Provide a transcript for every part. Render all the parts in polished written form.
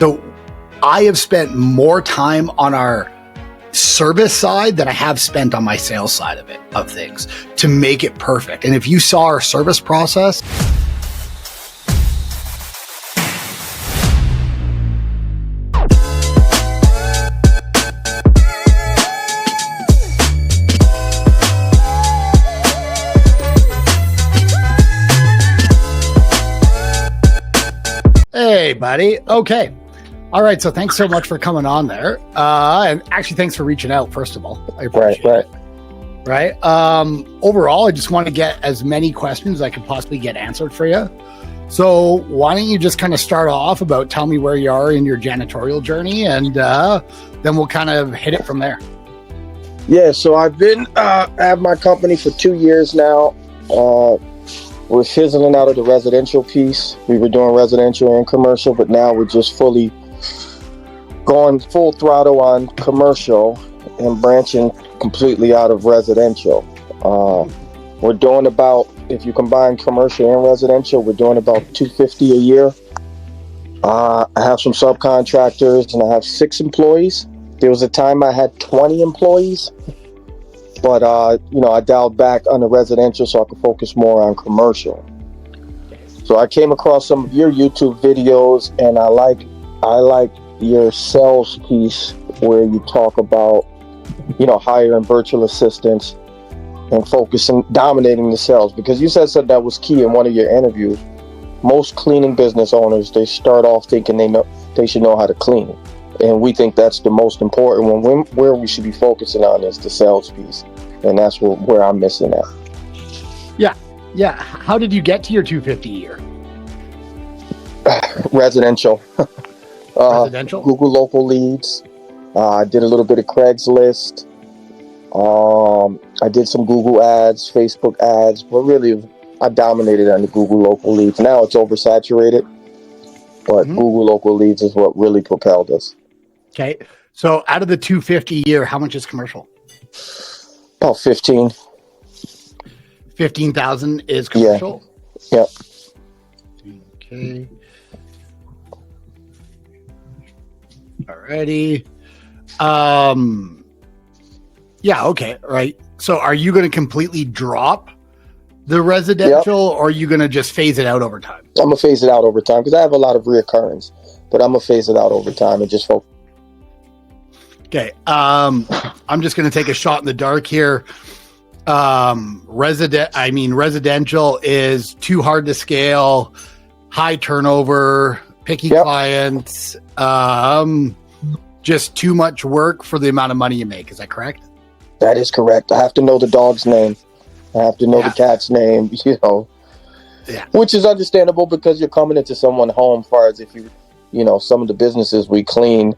So I have spent more time on our service side than I have spent on my sales side of things to make it perfect. And if you saw our service process, hey buddy. Okay. All right, so thanks so much for coming on there. And actually, thanks for reaching out, first of all. I appreciate it. Right. Overall, I just want to get as many questions as I could possibly get answered for you. So why don't you just kind of start off about tell me where you are in your janitorial journey, and then we'll kind of hit it from there. Yeah, so I've been at my company for 2 years now. We're fizzling out of the residential piece. We were doing residential and commercial, but now we're just fully going full throttle on commercial and branching completely out of residential. We're doing about, if you combine commercial and residential, we're doing about $250 a year. I have some subcontractors and I have 6 employees. There was a time I had 20 employees, but I dialed back on the residential so I could focus more on commercial. So I came across some of your YouTube videos, and I like your sales piece where you talk about, hiring virtual assistants and focusing, dominating the sales, because you said something that was key in one of your interviews. Most cleaning business owners, they start off thinking they should know how to clean. And we think that's the most important one. Where we should be focusing on is the sales piece. And that's where I'm missing at. Yeah. How did you get to your $250 a year? Residential. Residential? Google local leads. I did a little bit of Craigslist. I did some Google ads, Facebook ads, but really I dominated on the Google local leads. Now it's oversaturated, but Google local leads is what really propelled us. Okay. So out of the $250 a year, how much is commercial? About 15. 15,000 is commercial? Yeah. Okay. Alrighty. Yeah, okay, right. So are you going to completely drop the residential, or are you going to just phase it out over time? I'm going to phase it out over time because I have a lot of reoccurrence, but I'm going to phase it out over time and just focus. Okay. I'm just going to take a shot in the dark here. Residential is too hard to scale, high turnover, picky clients, just too much work for the amount of money you make. Is that correct? That is correct. I have to know the dog's name. I have to know the cat's name, which is understandable because you're coming into someone's home. As far as if some of the businesses we clean,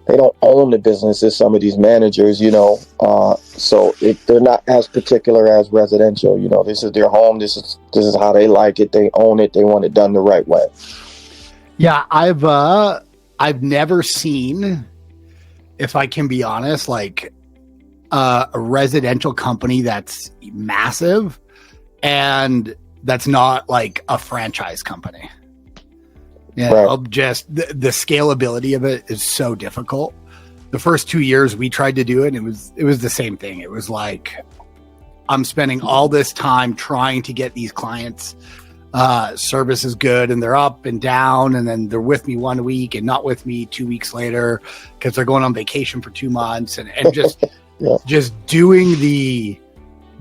they don't own the businesses, some of these managers, so they're not as particular as residential. This is their home. This is how they like it. They own it. They want it done the right way. Yeah, I've never seen, if I can be honest, like a residential company that's massive and that's not like a franchise company. Just the scalability of it is so difficult. The first 2 years we tried to do it, and it was the same thing. It was like, I'm spending all this time trying to get these clients service is good, and they're up and down, and then they're with me 1 week and not with me 2 weeks later because they're going on vacation for 2 months, and just just doing the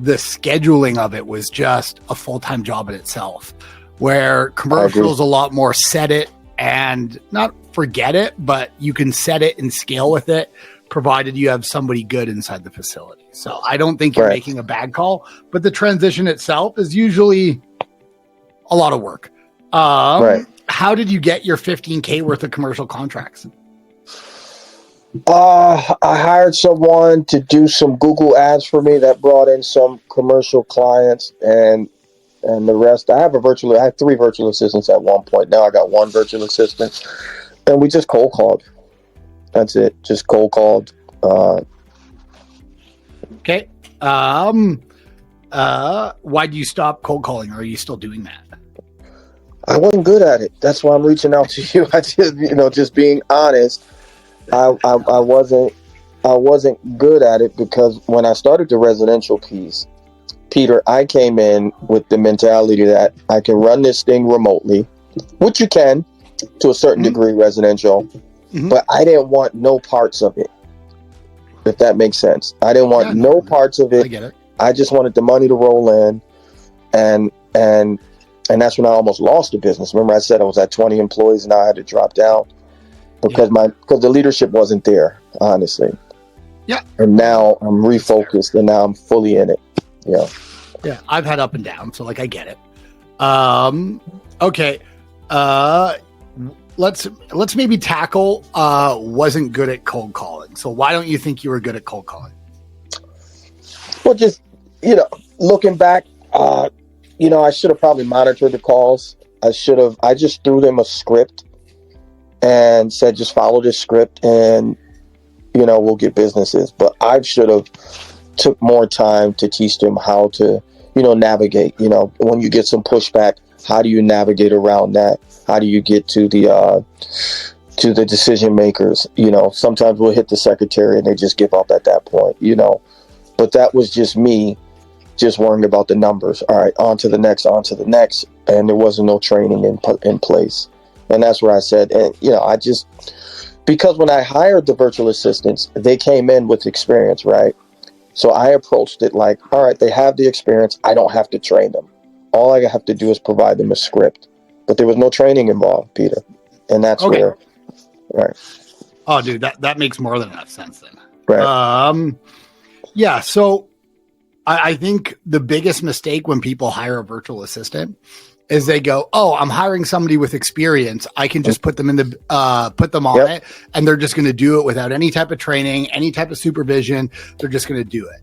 scheduling of it was just a full-time job in itself. Where commercial is a lot more set it and not forget it, but you can set it and scale with it, provided you have somebody good inside the facility. So I don't think you're making a bad call, but the transition itself is usually a lot of work. How did you get your $15K worth of commercial contracts? I hired someone to do some Google ads for me that brought in some commercial clients, and the rest, I had 3 virtual assistants at one point. Now I got 1 virtual assistant, and we just cold called. That's it. Just cold called. Okay. Why do you stop cold calling? Or are you still doing that? I wasn't good at it. That's why I'm reaching out to you. I just, just being honest, I wasn't good at it, because when I started the residential piece, Peter, I came in with the mentality that I can run this thing remotely, which you can to a certain degree, residential, but I didn't want no parts of it, if that makes sense. I didn't want no parts of it. I get it. I just wanted the money to roll in, and that's when I almost lost the business. Remember, I said I was at 20 employees and I had to drop down because the leadership wasn't there, honestly. Yeah. And now I'm refocused, and now I'm fully in it. Yeah. Yeah, I've had up and down, so like I get it. Okay. Let's maybe tackle wasn't good at cold calling. So why don't you think you were good at cold calling? Well, just looking back, I should have probably monitored the calls. I just threw them a script and said, just follow this script and we'll get businesses. But I should have took more time to teach them how to navigate. When you get some pushback, how do you navigate around that? How do you get to the decision makers? Sometimes we'll hit the secretary and they just give up at that point. But that was just me just worrying about the numbers. All right, on to the next, and there wasn't no training in place. And that's where I said, and because when I hired the virtual assistants, they came in with experience, right? So I approached it like, all right, they have the experience. I don't have to train them. All I have to do is provide them a script. But there was no training involved, Peter. And that's where, right. Oh, dude, that makes more than enough sense then. Right. Yeah, so I think the biggest mistake when people hire a virtual assistant is they go, "Oh, I'm hiring somebody with experience. I can just put them on it, and they're just going to do it without any type of training, any type of supervision. They're just going to do it."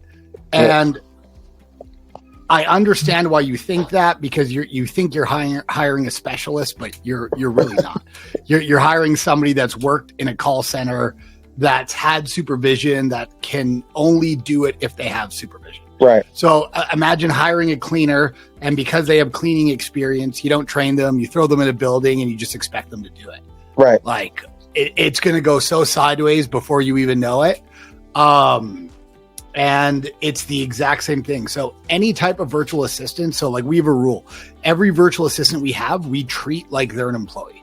And I understand why you think that, because you think you're hiring a specialist, but you're really not. You're hiring somebody that's worked in a call center, that's had supervision, that can only do it if they have supervision. Right. So imagine hiring a cleaner, and because they have cleaning experience, you don't train them, you throw them in a building and you just expect them to do it. Right. Like it's going to go so sideways before you even know it. And it's the exact same thing. So any type of virtual assistant. So like we have a rule, every virtual assistant we have, we treat like they're an employee.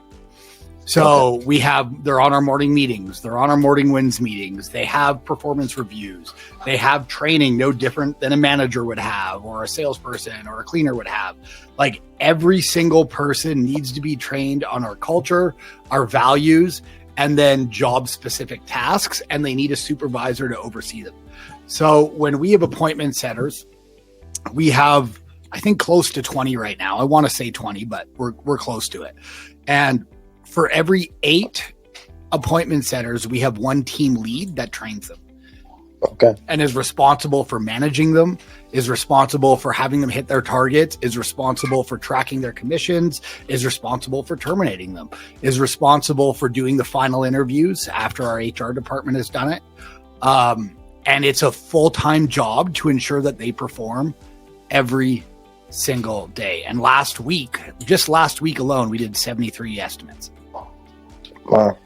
So they're on our morning meetings. They're on our morning wins meetings. They have performance reviews. They have training no different than a manager would have, or a salesperson or a cleaner would have. Like every single person needs to be trained on our culture, our values, and then job specific tasks. And they need a supervisor to oversee them. So when we have appointment setters, we have, I think, close to 20 right now. I want to say 20, but we're close to it. And for every 8 appointment setters, we have one team lead that trains them. Okay. And is responsible for managing them, is responsible for having them hit their targets, is responsible for tracking their commissions, is responsible for terminating them, is responsible for doing the final interviews after our HR department has done it. And it's a full-time job to ensure that they perform every single day. And just last week alone, we did 73 estimates. Wow.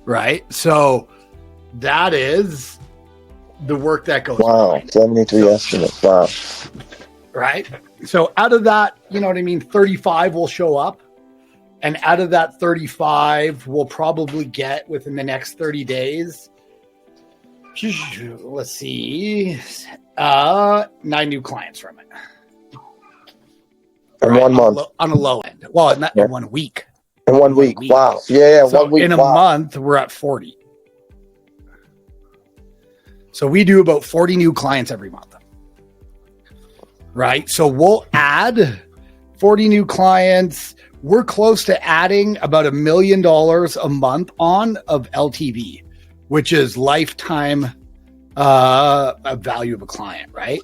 Right? So that is the work that goes on. 73 estimates. Wow. Right? So out of that, 35 will show up. And out of that 35, we'll probably get within the next 30 days, let's see, 9 new clients from it. In 1 month. On a low end. Well, in 1 week. In 1 week. Wow. Yeah, so 1 week. In a month, we're at 40. So we do about 40 new clients every month. Right? So we'll add 40 new clients. We're close to adding about $1 million a month of LTV, which is lifetime value of a client, right?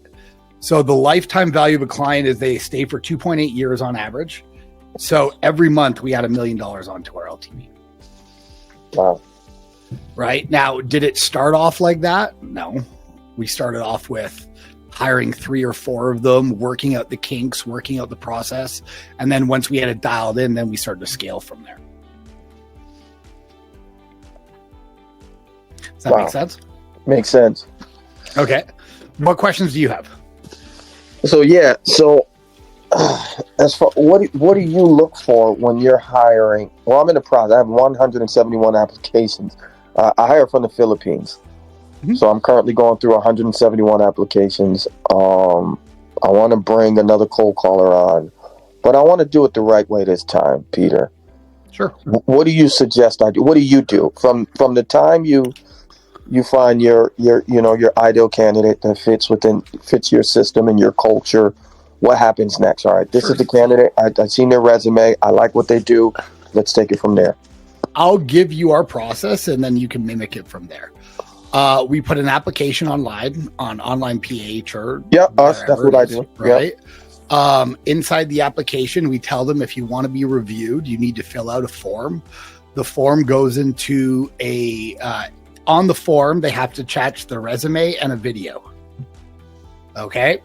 So the lifetime value of a client is they stay for 2.8 years on average. So every month we add $1 million onto our LTV. Wow. Right now, did it start off like that? No, we started off with hiring 3 or 4 of them, working out the kinks, working out the process. And then once we had it dialed in, then we started to scale from there. Does that make sense? Makes sense. Okay. What questions do you have? So as far what do you look for when you're hiring? Well, I'm in the process. I have 171 applications. I hire from the Philippines, so I'm currently going through 171 applications. I want to bring another cold caller on, but I want to do it the right way this time, Peter. Sure. What do you suggest I do? What do you do from the time you find your ideal candidate that fits your system and your culture? What happens next? All right, this is the candidate. I've seen their resume. I like what they do. Let's take it from there. I'll give you our process, and then you can mimic it from there. We put an application online on Online PH or us. That's what I do. Right. Yep. Inside the application, we tell them if you want to be reviewed, you need to fill out a form. The form goes into on the form, they have to attach their resume and a video. Okay.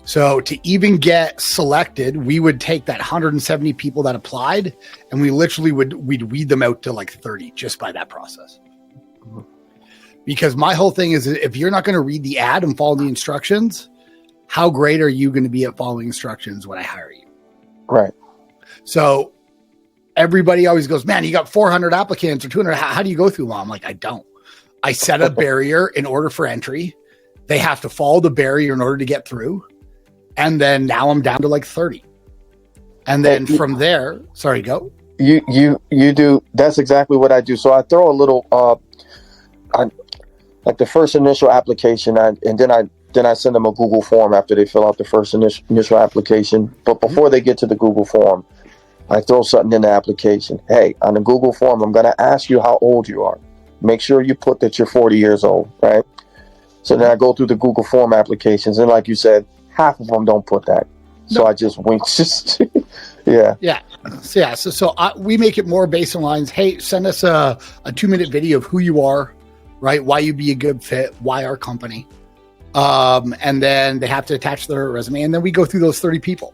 So to even get selected, we would take that 170 people that applied, and we literally we'd weed them out to like 30 just by that process. Because my whole thing is, if you're not going to read the ad and follow the instructions, how great are you going to be at following instructions when I hire you? Right. So everybody always goes, man, you got 400 applicants or 200. How do you go through them? I'm like, I don't. I set a barrier in order for entry. They have to follow the barrier in order to get through. And then now I'm down to like 30. And then from there, sorry, go. You do. That's exactly what I do. So I throw a little, like the first initial application, and then I send them a Google form after they fill out the first initial application. But before they get to the Google form, I throw something in the application. Hey, on the Google form, I'm going to ask you how old you are. Make sure you put that you're 40 years old, right? So then I go through the Google form applications, and like you said, half of them don't put that. So I just wink. Yeah. So we make it more based on lines. Hey, send us a 2-minute video of who you are, right? Why you'd be a good fit, why our company. And then they have to attach their resume, and then we go through those 30 people.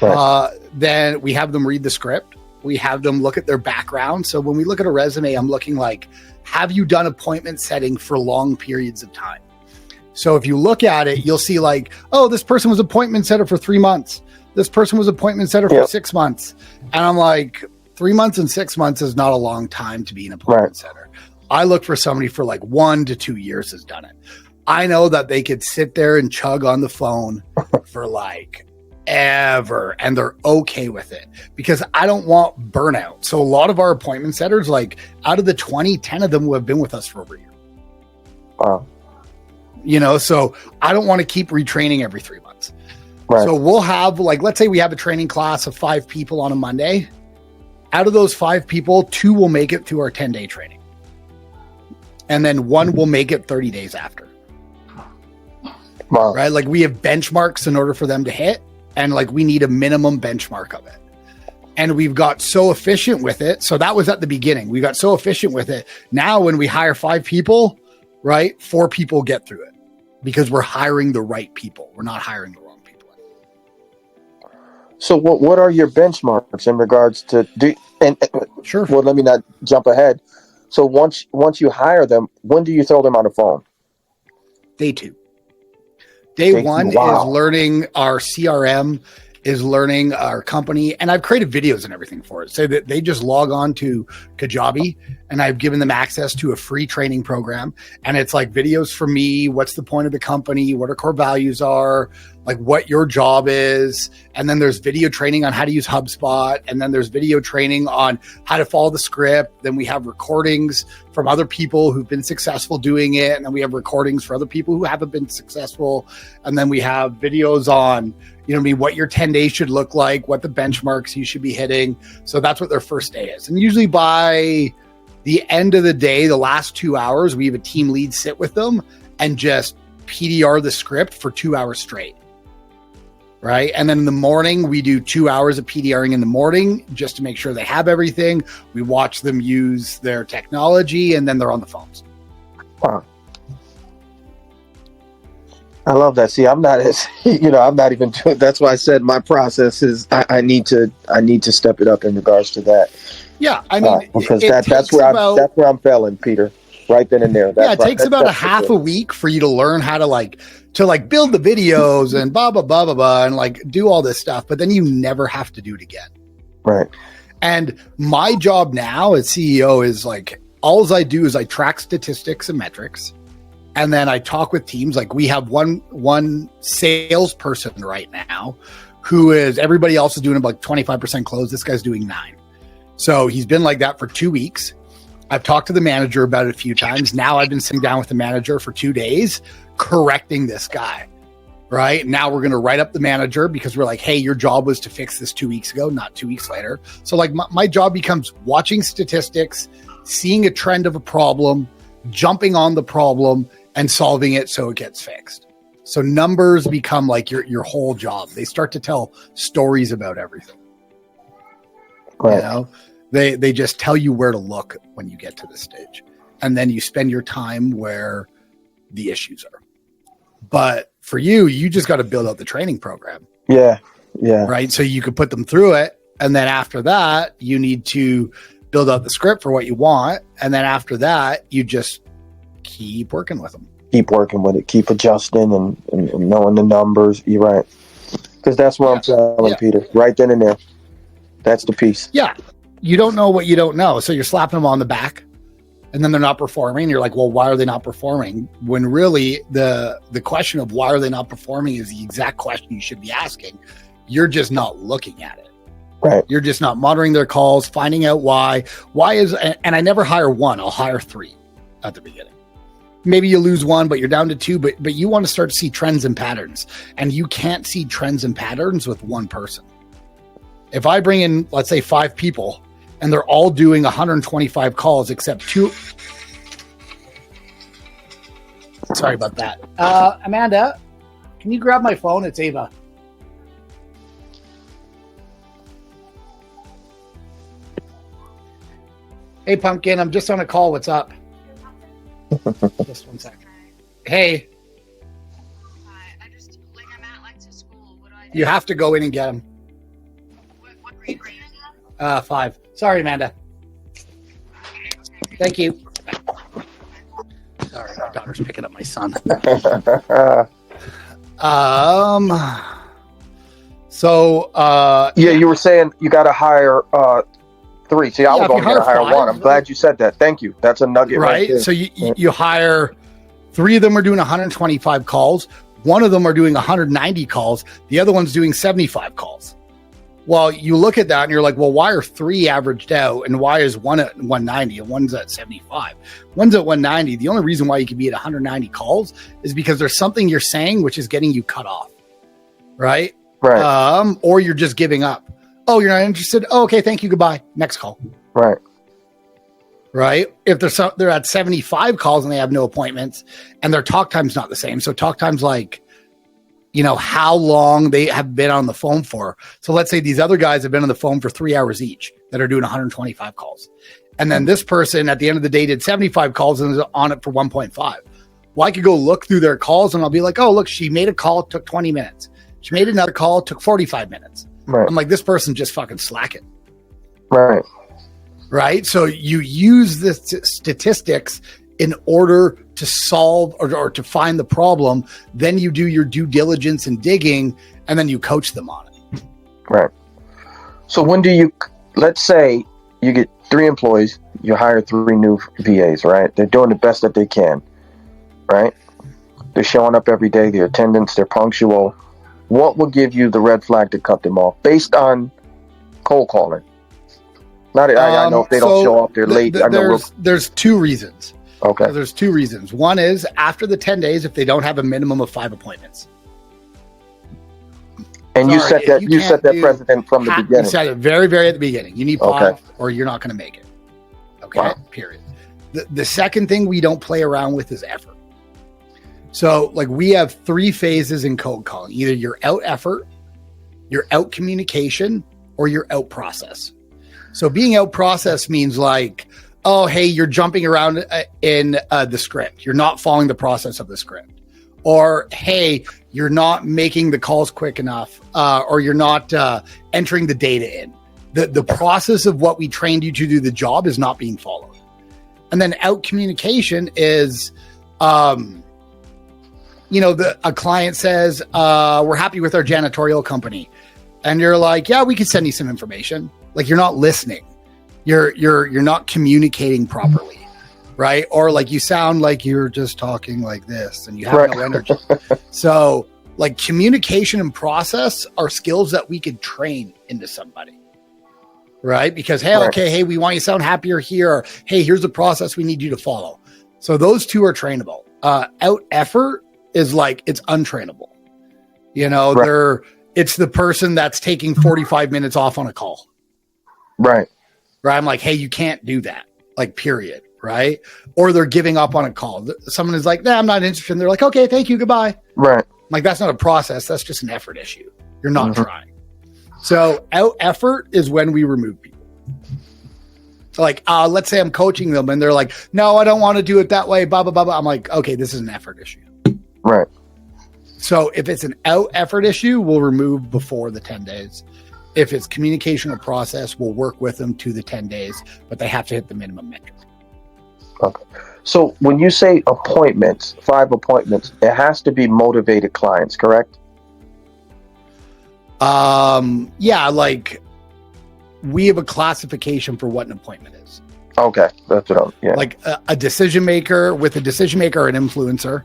Right. Then we have them read the script. We have them look at their background. So when we look at a resume, I'm looking like, have you done appointment setting for long periods of time? So if you look at it, you'll see like, oh, this person was appointment setter for 3 months. This person was appointment setter for 6 months. And I'm like, 3 months and 6 months is not a long time to be an appointment setter. I look for somebody for like 1 to 2 years has done it. I know that they could sit there and chug on the phone for like ever, and they're okay with it, because I don't want burnout. So a lot of our appointment setters, like out of the 20, 10 of them will have been with us for over a year. Wow. So I don't want to keep retraining every 3 months. Right. So we'll have, like, let's say we have a training class of 5 people on a Monday. Out of those 5 people, 2 will make it through our 10-day training. And then 1 will make it 30 days after. Wow. Right? Like, we have benchmarks in order for them to hit, and like we need a minimum benchmark of it. And we've got so efficient with it. So that was at the beginning. We got so efficient with it. Now when we hire 5 people, right, 4 people get through it, because we're hiring the right people. We're not hiring the wrong people. So what are your benchmarks in regards to Sure. Well, let me not jump ahead. So once you hire them, when do you throw them on the phone? Day 2. Day 1 is learning our CRM, is learning our company. And I've created videos and everything for it, so that they just log on to Kajabi, and I've given them access to a free training program. And it's like videos from me. What's the point of the company? What our core values are, like what your job is. And then there's video training on how to use HubSpot. And then there's video training on how to follow the script. Then we have recordings from other people who've been successful doing it. And then we have recordings for other people who haven't been successful. And then we have videos on, what your 10 days should look like, what the benchmarks you should be hitting. So that's what their first day is. And usually by the end of the day, the last 2 hours, we have a team lead sit with them and just PDR the script for 2 hours straight. Right. And then in the morning, we do 2 hours of PDRing in the morning just to make sure they have everything. We watch them use their technology, and then they're on the phones. Wow. I love that. See, I'm not as I'm not even doing. That's why I said my process is I need to step it up in regards to that. Yeah, I mean, because that's where I'm failing, Peter. Right then and there. It takes about a half a week for you to learn how to build the videos and blah blah blah blah blah and like do all this stuff, but then you never have to do it again. Right. And my job now as CEO is like all I do is I track statistics and metrics. And then I talk with teams. Like we have one salesperson right now who is, everybody else is doing about 25% close. This guy's doing 9. So he's been like that for 2 weeks. I've talked to the manager about it a few times. Now I've been sitting down with the manager for 2 days, correcting this guy, right? Now we're going to write up the manager because we're like, hey, your job was to fix this 2 weeks ago, not 2 weeks later. So like my job becomes watching statistics, seeing a trend of a problem, jumping on the problem, and solving it so it gets fixed. So numbers become like your whole job. They start to tell stories about everything. Right. You know, they just tell you where to look when you get to this stage. And then you spend your time where the issues are. But for you just got to build out the training program. Yeah. Yeah. Right. So you could put them through it. And then after that, you need to build out the script for what you want. And then after that, you just keep working with them. Keep working with it. Keep adjusting and knowing the numbers. You're right. Because that's what I'm telling Peter. Right then and there. That's the piece. Yeah. You don't know what you don't know. So you're slapping them on the back and then they're not performing. You're like, well, why are they not performing? When really the question of why are they not performing is the exact question you should be asking. You're just not looking at it. Right. You're just not monitoring their calls, finding out why. Why is, and I never hire one. I'll hire 3 at the beginning. Maybe you lose 1, but you're down to 2, but you want to start to see trends and patterns. And you can't see trends and patterns with one person. If I bring in, let's say 5 people and they're all doing 125 calls except 2. Sorry about that. Amanda, can you grab my phone? It's Ava. Hey, Pumpkin, I'm just on a call. What's up? Just 1 sec. Hey. I just, I'm at to school. What do I do? You have to go in and get them. What grade are you in? 5. Sorry, Amanda. Thank you. Sorry, my daughter's picking up my son. You were saying you got to hire 3. See, I was only going to hire 1. I'm glad you said that. Thank you. That's a nugget, right? So you hire 3 of them are doing 125 calls. 1 of them are doing 190 calls. The other one's doing 75 calls. Well, you look at that and you're like, well, why are 3 averaged out and why is 1 at 190 and 1's at 75? 1's at 190. The only reason why you can be at 190 calls is because there's something you're saying which is getting you cut off, right? Right. Or you're just giving up. Oh, you're not interested? Oh, okay, thank you, goodbye. Next call. Right. Right? If they're at 75 calls and they have no appointments and their talk time's not the same. So talk time's like, how long they have been on the phone for. So let's say these other guys have been on the phone for 3 hours each that are doing 125 calls. And then this person at the end of the day did 75 calls and is on it for 1.5. Well, I could go look through their calls and I'll be like, oh, look, she made a call, took 20 minutes. She made another call, took 45 minutes. Right. I'm like, this person just fucking slacking. Right. Right. So you use the statistics in order to solve or to find the problem. Then you do your due diligence and digging, and then you coach them on it. Right. So when do you, let's say you get 3 employees, you hire 3 new VAs, right? They're doing the best that they can, right? They're showing up every day, their attendance, they're punctual. What will give you the red flag to cut them off based on cold calling? I know if they don't show up, they're late. There's 2 reasons. Okay. So there's 2 reasons. One is after the 10 days, if they don't have a minimum of 5 appointments. And you set that precedent from the beginning. You said it very, very at the beginning. You need 5 or you're not going to make it. Okay. Wow. Period. The second thing we don't play around with is effort. So like we have 3 phases in cold calling. Either you're out effort, you're out communication, or you're out process. So being out process means like, oh, hey, you're jumping around in the script. You're not following the process of the script. or hey, you're not making the calls quick enough, or you're not entering the data in. The process of what we trained you to do the job is not being followed. And then out communication is, a client says, we're happy with our janitorial company. And you're like, yeah, we can send you some information. Like, you're not listening. You're not communicating properly. Right. Or like you sound like you're just talking like this and you have no energy. So like communication and process are skills that we could train into somebody. Right. Because, hey, we want you to sound happier here. Or, hey, here's the process we need you to follow. So those two are trainable. Out effort is like, it's untrainable. It's the person that's taking 45 minutes off on a call. Right. Right. I'm like, hey, you can't do that. Like, period. Right. Or they're giving up on a call. Someone is like, nah, I'm not interested. And they're like, okay, thank you. Goodbye. Right. Like, that's not a process. That's just an effort issue. You're not trying. So out effort is when we remove people. Like, let's say I'm coaching them and they're like, no, I don't want to do it that way. Blah, blah, blah, blah. I'm like, okay, this is an effort issue. Right. So if it's an out effort issue, we'll remove before the 10 days. If it's communication or process, we'll work with them to the 10 days, but they have to hit the minimum metric. Okay. So when you say appointments, 5 appointments, it has to be motivated clients, correct? Yeah, like we have a classification for what an appointment is. Okay. That's what like a decision maker. With a decision maker, an influencer.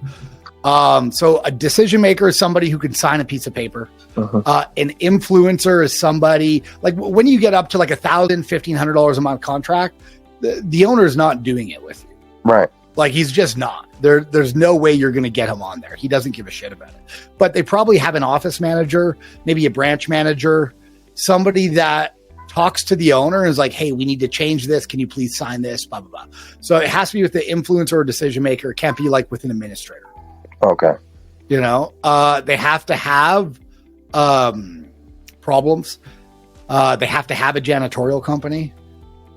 So a decision maker is somebody who can sign a piece of paper. An influencer is somebody like when you get up to like $1,000, $1,500 a month contract, the owner is not doing it with you. Right. Like, he's just not. There's no way you're going to get him on there. He doesn't give a shit about it. But they probably have an office manager, maybe a branch manager, somebody that talks to the owner and is like, hey, we need to change this. Can you please sign this? Blah, blah, blah. So it has to be with the influencer or decision maker. It can't be like with an administrator. Okay. They have to have problems. They have to have a janitorial company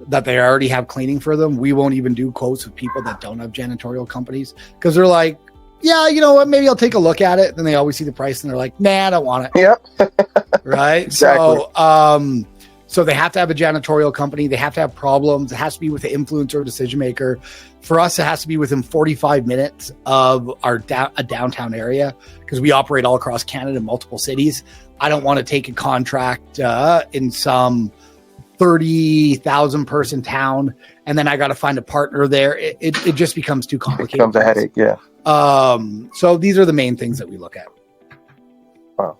that they already have cleaning for them. We won't even do quotes with people that don't have janitorial companies because they're like, yeah, you know what? Maybe I'll take a look at it. Then they always see the price and they're like, nah, I don't want it. Yep. Right. Exactly. So they have to have a janitorial company. They have to have problems. It has to be with the influencer or decision maker. For us, it has to be within 45 minutes of a downtown area because we operate all across Canada in multiple cities. I don't want to take a contract in some 30,000 person town, and then I got to find a partner there. It just becomes too complicated. It becomes a headache, yeah. So these are the main things that we look at. Wow.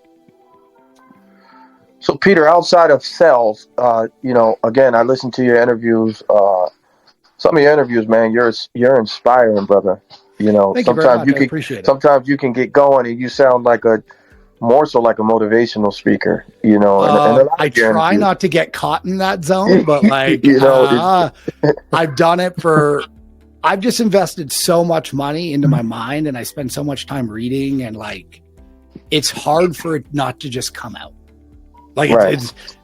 So Peter, outside of sales, again, I listened to your interviews. Some of your interviews, man, you're inspiring, brother. Thank sometimes you appreciate it. Sometimes you can get going, and you sound like more so like a motivational speaker, and I try not to get caught in that zone, but like, I've done it I've just invested so much money into my mind and I spend so much time reading and like, it's hard for it not to just come out. Like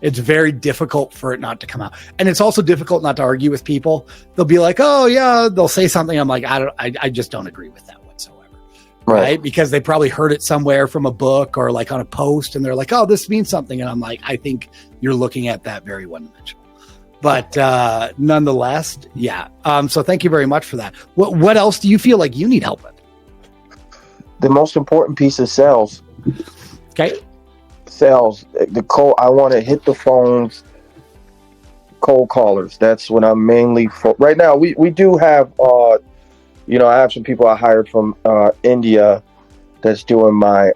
it's very difficult for it not to come out. And it's also difficult not to argue with people. They'll be like, oh yeah, they'll say something. I'm like, I just don't agree with that whatsoever. Right. Because they probably heard it somewhere from a book or like on a post and they're like, oh, this means something. And I'm like, I think you're looking at that very one-dimensional. But nonetheless, yeah. So thank you very much for that. What else do you feel like you need help with? The most important piece is sales. Okay. Sales. I want to hit the phones, cold callers. That's what I'm mainly right now. We do have I have some people I hired from India that's doing my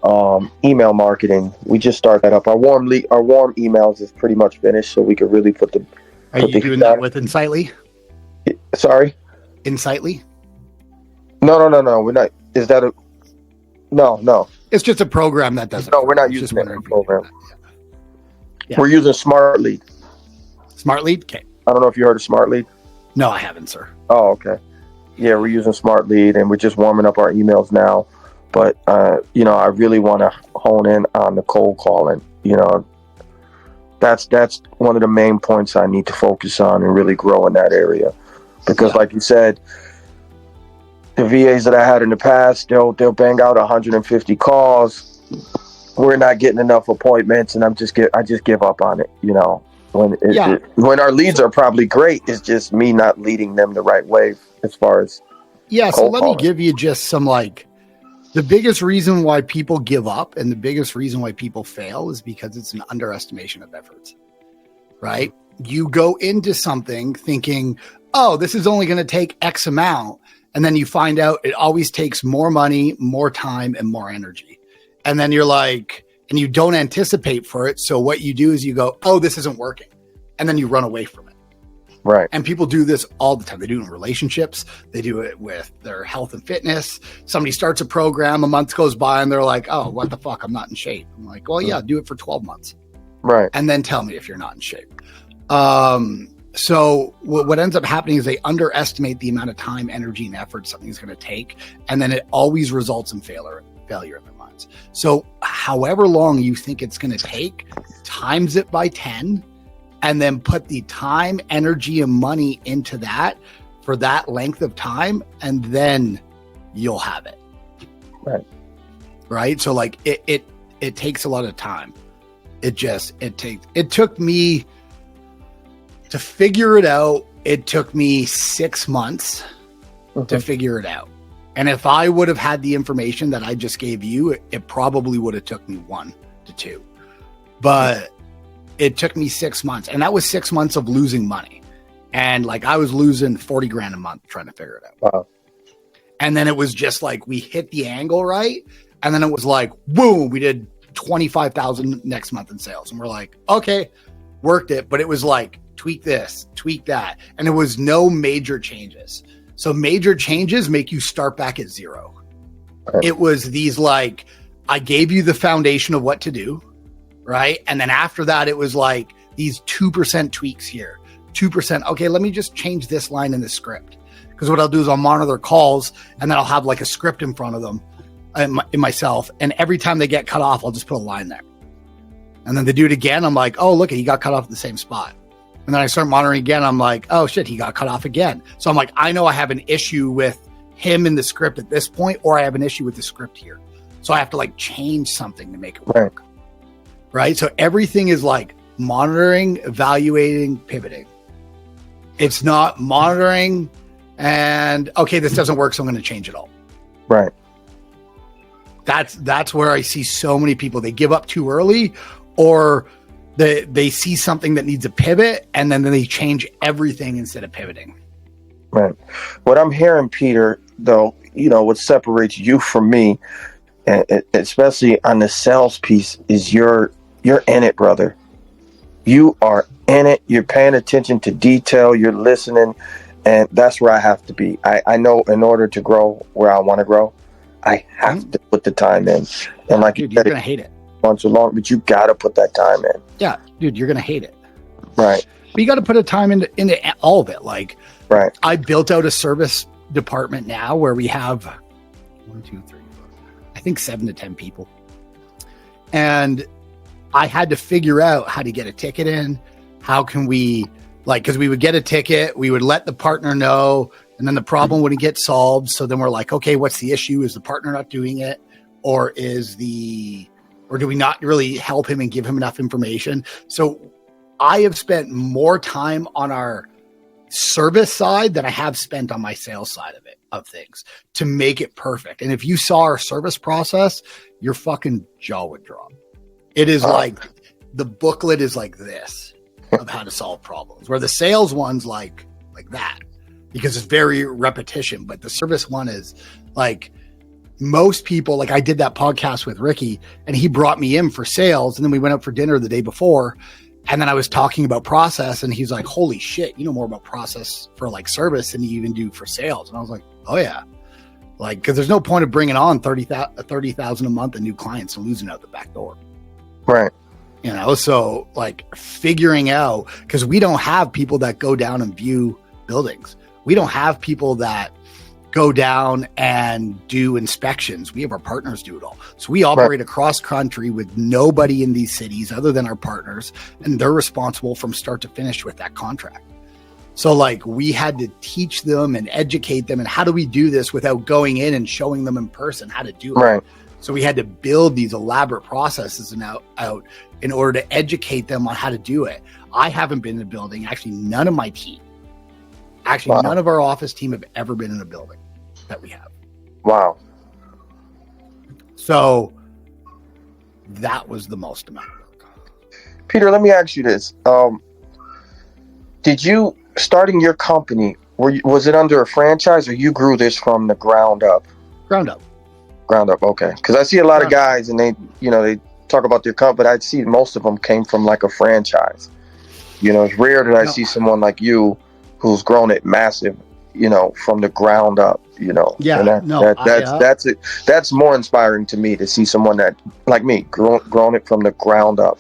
email marketing. We just started that up. Our warm emails is pretty much finished, so we could really put the. Are you doing that with Insightly? Sorry? Insightly? No. We're not. Is that a? No. It's just a program that does it. No, we're not using that program. Yeah. We're using SmartLead. SmartLead? Okay. I don't know if you heard of SmartLead. No, I haven't, sir. Oh, okay. Yeah, we're using SmartLead, and we're just warming up our emails now. But, I really want to hone in on the cold calling. That's one of the main points I need to focus on and really grow in that area. Because like you said, the VAs that I had in the past, they'll bang out 150 calls. We're not getting enough appointments, and I just give up on it. You know, when our leads are probably great, it's just me not leading them the right way as far as So let me give you just some the biggest reason why people give up and the biggest reason why people fail is because it's an underestimation of efforts, right? You go into something thinking, oh, this is only going to take X amount. And then you find out it always takes more money, more time, and more energy. And then you're like, and you don't anticipate for it. So what you do is you go, oh, this isn't working. And then you run away from it. Right. And people do this all the time. They do it in relationships. They do it with their health and fitness. Somebody starts a program, a month goes by and they're like, oh, what the fuck? I'm not in shape. I'm like, well, yeah, do it for 12 months. Right. And then tell me if you're not in shape. So what ends up happening is they underestimate the amount of time, energy, and effort something's going to take. And then it always results in failure in their minds. So however long you think it's going to take, times it by 10, and then put the time, energy, and money into that for that length of time, and then you'll have it. Right. So like it takes a lot of time. It took me to figure it out. It took me 6 months to figure it out. And if I would have had the information that I just gave you, it probably would have took me 1 to 2, but it took me 6 months, and that was 6 months of losing money. And like, I was losing 40 grand a month trying to figure it out. Wow. And then it was just like, we hit the angle right. And then it was like, boom, we did 25,000 next month in sales. And we're like, okay, worked it. But it was like, tweak this, tweak that. And there was no major changes. So major changes make you start back at zero. Right. It was these like, I gave you the foundation of what to do. Right. And then after that, it was like these 2% tweaks here, 2%. Okay, let me just change this line in the script. Because what I'll do is I'll monitor their calls and then I'll have like a script in front of them in myself. And every time they get cut off, I'll just put a line there. And then they do it again. I'm like, oh, look, he got cut off at the same spot. And then I start monitoring again. I'm like, oh shit, he got cut off again. So I'm like, I know I have an issue with him in the script at this point, or I have an issue with the script here. So I have to like change something to make it work. Right. So everything is like monitoring, evaluating, pivoting. It's not monitoring and okay, this doesn't work, so I'm going to change it all. Right. That's where I see so many people, they give up too early, or they see something that needs a pivot and then they change everything instead of pivoting. Right. What I'm hearing, Peter, though, what separates you from me, and especially on the sales piece, is you're in it, brother. You are in it. You're paying attention to detail. You're listening. And that's where I have to be. I know in order to grow where I want to grow, I have to put the time in. And like dude, you said, you're going to hate it. Once or long, but you got to put that time in. Yeah, dude, you're going to hate it. Right. But you got to put a time into all of it. Like, right. I built out a service department now where we have 1, 2, 3, 4, I think 7 to 10 people. And I had to figure out how to get a ticket in. How can we, because we would get a ticket, we would let the partner know, and then the problem wouldn't get solved. So then we're like, okay, what's the issue? Is the partner not doing it? Or do we not really help him and give him enough information? So I have spent more time on our service side than I have spent on my sales side of things to make it perfect. And if you saw our service process, your fucking jaw would drop. It is like the booklet is like this of how to solve problems, where the sales one's like that because it's very repetition. But the service one is like most people, like I did that podcast with Ricky and he brought me in for sales. And then we went out for dinner the day before. And then I was talking about process and he's like, holy shit, you know more about process for like service than you even do for sales. And I was like, oh yeah. Like, cause there's no point of bringing on 30,000 a month of new clients and losing out the back door. Right. So like figuring out, cause we don't have people that go down and view buildings. We don't have people that go down and do inspections. We have our partners do it all. So we operate across country with nobody in these cities other than our partners, and they're responsible from start to finish with that contract. So like we had to teach them and educate them. And how do we do this without going in and showing them in person how to do it? Right. So we had to build these elaborate processes out in order to educate them on how to do it. I haven't been in a building. Actually, none of my team, none of our office team have ever been in a building that we have. Wow. So that was the most amount of work. Peter, let me ask you this. Did you, starting your company, was it under a franchise or you grew this from the ground up? Ground up. Ground up, okay. Because I see a lot of guys and they talk about their company, but I'd see most of them came from like a franchise. It's rare that I see someone like you who's grown it massive, from the ground up, Yeah, And that's it. That's more inspiring to me to see someone that, like me, grown it from the ground up.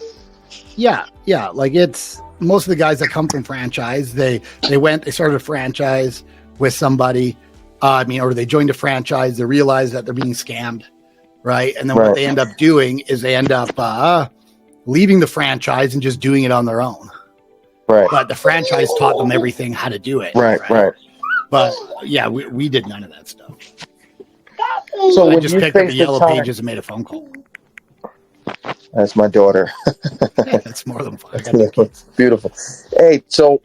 Yeah. Like it's most of the guys that come from franchise, they started a franchise with somebody, or they joined a franchise, they realize that they're being scammed, right? And then what they end up doing is they end up leaving the franchise and just doing it on their own. Right. But the franchise taught them everything how to do it. Right. But yeah, we did none of that stuff. So I just picked up the yellow pages and made a phone call. That's my daughter. That's more than fun. I got two kids. Beautiful. Hey, so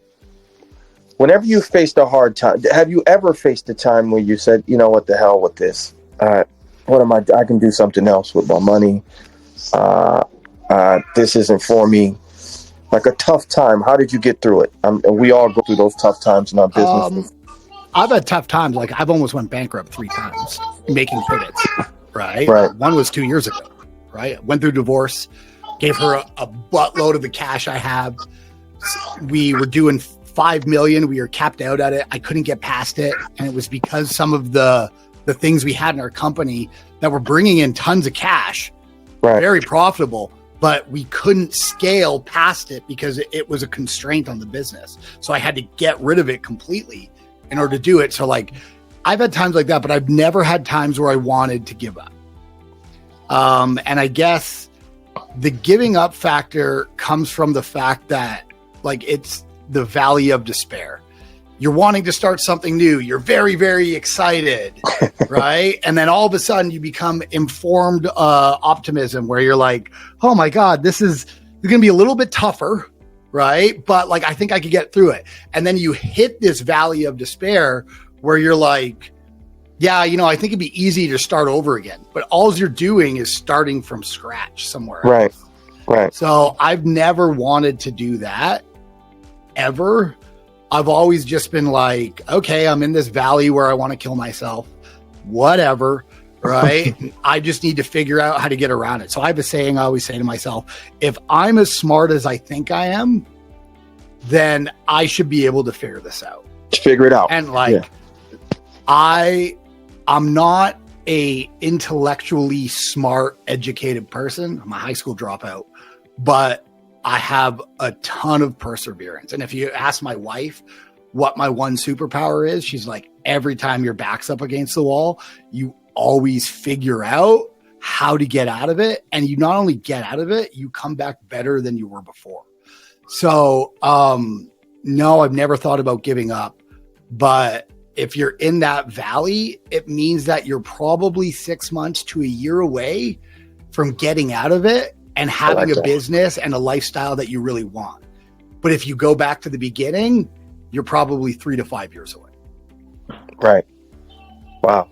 whenever you faced a hard time, have you ever faced a time where you said, what the hell with this? What am I can do something else with my money. This isn't for me. Like a tough time. How did you get through it? We all go through those tough times in our business. I've had tough times. Like I've almost went bankrupt 3 times making pivots. Right. One was 2 years ago. Right. Went through divorce, gave her a buttload of the cash I have. We were doing 5 million. We were capped out at it. I couldn't get past it. And it was because some of the things we had in our company that were bringing in tons of cash, very profitable, but we couldn't scale past it because it was a constraint on the business. So I had to get rid of it completely in order to do it. So like I've had times like that, but I've never had times where I wanted to give up. And I guess the giving up factor comes from the fact that like it's the valley of despair. You're wanting to start something new. You're very, very excited, right? And then all of a sudden you become informed optimism where you're like, oh my God, this is going to be a little bit tougher, right? But like, I think I could get through it. And then you hit this valley of despair where you're like, yeah, I think it'd be easy to start over again. But all you're doing is starting from scratch somewhere else. Right. So I've never wanted to do that ever. I've always just been like, okay, I'm in this valley where I want to kill myself, whatever, right? I just need to figure out how to get around it. So I have a saying I always say to myself, if I'm as smart as I think I am, then I should be able to figure this out. Figure it out. And like, I'm not a intellectually smart, educated person. I'm a high school dropout, but I have a ton of perseverance. And if you ask my wife what my one superpower is, she's like, every time your back's up against the wall, you always figure out how to get out of it. And you not only get out of it, you come back better than you were before. So, no, I've never thought about giving up, but if you're in that valley, it means that you're probably 6 months to a year away from getting out of it and having a business and a lifestyle that you really want. But if you go back to the beginning, you're probably 3 to 5 years away. Right. Wow.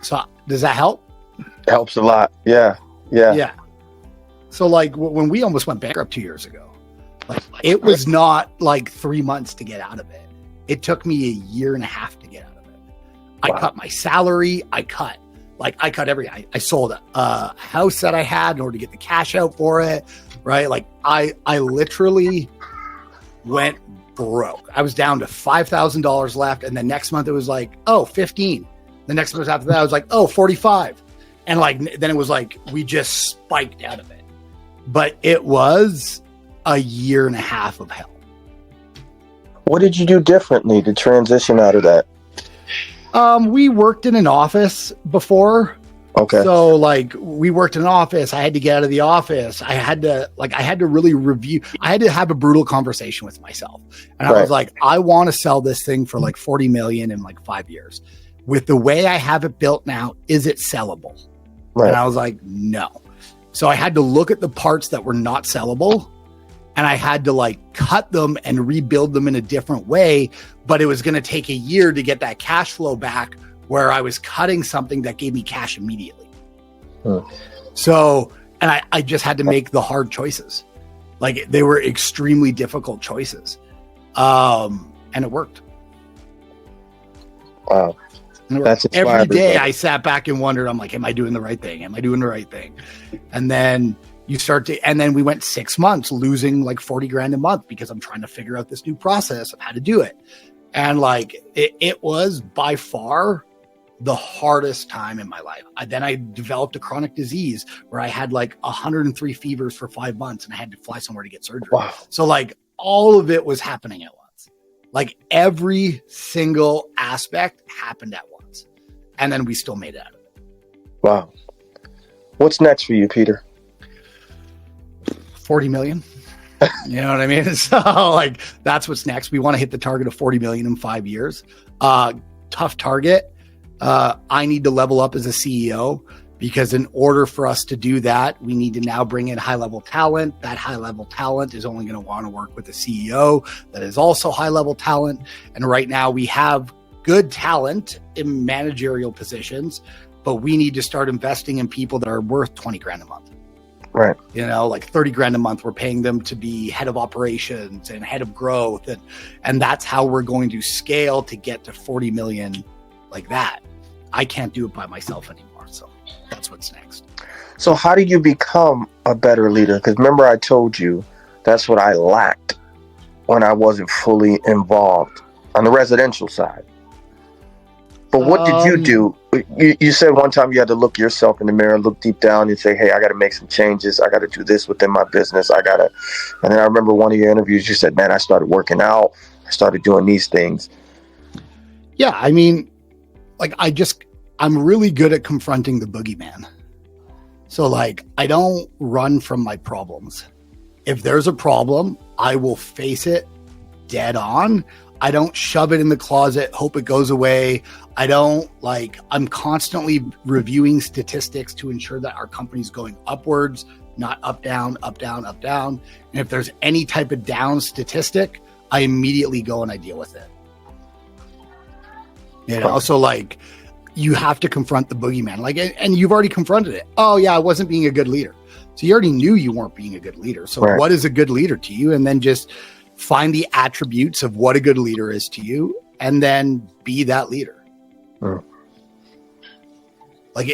So does that help? Helps a lot. Yeah. So like when we almost went bankrupt 2 years ago, like it was not like 3 months to get out of it. It took me a year and a half to get out of it. I cut my salary. I cut everything. I sold a house that I had in order to get the cash out for it. Right. Like I literally went broke. I was down to $5,000 left. And the next month it was like, 15. The next month after that, I was like, 45. And like, then it was like, we just spiked out of it, but it was a year and a half of hell. What did you do differently to transition out of that? We worked in an office before. Okay. So like we worked in an office. I had to get out of the office. I had to really review. I had to have a brutal conversation with myself. And I was like, I want to sell this thing for like 40 million in like 5 years. With the way I have it built now, is it sellable? Right. And I was like, no. So I had to look at the parts that were not sellable, and I had to like cut them and rebuild them in a different way. But it was going to take a year to get that cash flow back, where I was cutting something that gave me cash immediately. So, and I just had to make the hard choices. Like they were extremely difficult choices. And it worked. Wow. That's every day I sat back and wondered, I'm like, am I doing the right thing? Am I doing the right thing? And then and then we went 6 months losing like 40 grand a month because I'm trying to figure out this new process of how to do it. And like, it was by far the hardest time in my life. Then I developed a chronic disease where I had like 103 fevers for 5 months and I had to fly somewhere to get surgery. Wow. So like all of it was happening at once. Like every single aspect happened at once. And then we still made it out of it. Wow. What's next for you, Peter? 40 million. You know what I mean? So like, that's what's next. We want to hit the target of 40 million in 5 years. Tough target. I need to level up as a CEO, because in order for us to do that, we need to now bring in high-level talent. That high-level talent is only going to want to work with a CEO that is also high-level talent. And right now we have good talent in managerial positions, but we need to start investing in people that are worth 20 grand a month. Right. You know, like 30 grand a month, we're paying them to be head of operations and head of growth. And that's how we're going to scale to get to 40 million like that. I can't do it by myself anymore. So that's what's next. So how do you become a better leader? Because remember, I told you that's what I lacked when I wasn't fully involved on the residential side. But what did you do? You said one time you had to look yourself in the mirror, look deep down and say, hey, I got to make some changes. I got to do this within my business. And then I remember one of your interviews, you said, man, I started working out. I started doing these things. Yeah. I mean, like I'm really good at confronting the boogeyman. So like, I don't run from my problems. If there's a problem, I will face it dead on. I don't shove it in the closet, hope it goes away. I'm constantly reviewing statistics to ensure that our company's going upwards, not up, down, up, down, up, down. And if there's any type of down statistic, I immediately go and I deal with it. You know, so like you have to confront the boogeyman, like, and you've already confronted it. Oh yeah, I wasn't being a good leader. So you already knew you weren't being a good leader. So What is a good leader to you? And then just find the attributes of what a good leader is to you, and then be that leader. Like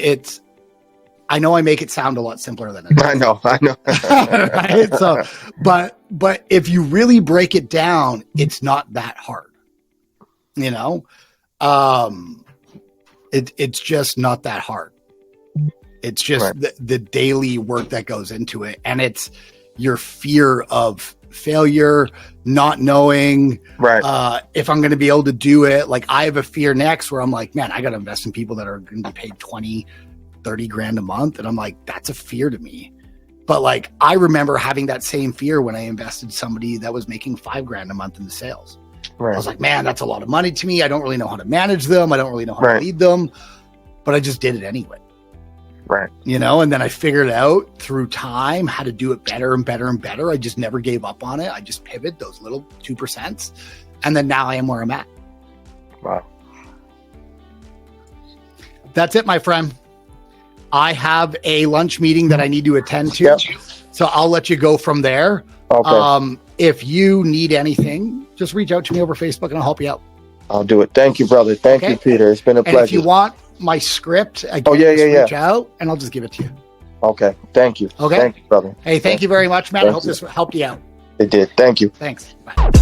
I know I make it sound a lot simpler than it is. I know. Right? So, but if you really break it down, it's not that hard. You know, it's just not that hard. It's just the daily work that goes into it, and it's your fear of failure, not knowing if I'm going to be able to do it. Like I have a fear next where I'm like, man, I got to invest in people that are going to be paid 20, 30 grand a month. And I'm like, that's a fear to me. But like, I remember having that same fear when I invested somebody that was making 5 grand a month in the sales. I was like, man, that's a lot of money to me. I don't really know how to manage them. I don't really know how to lead them, but I just did it anyway. Right. You know, and then I figured out through time how to do it better and better and better. I just never gave up on it. I just pivoted those little 2%. And then now I am where I'm at. Wow. That's it, my friend. I have a lunch meeting that I need to attend to. Yep. So I'll let you go from there. Okay. If you need anything, just reach out to me over Facebook and I'll help you out. I'll do it. Thank you, brother. Thank you, Peter. It's been a pleasure. If you want my script, again, reach out and I'll just give it to you. Okay. Thank you. Okay. Thank you, brother. Hey, thank you very much, man. I hope this helped you out. It did. Thank you. Thanks. Bye.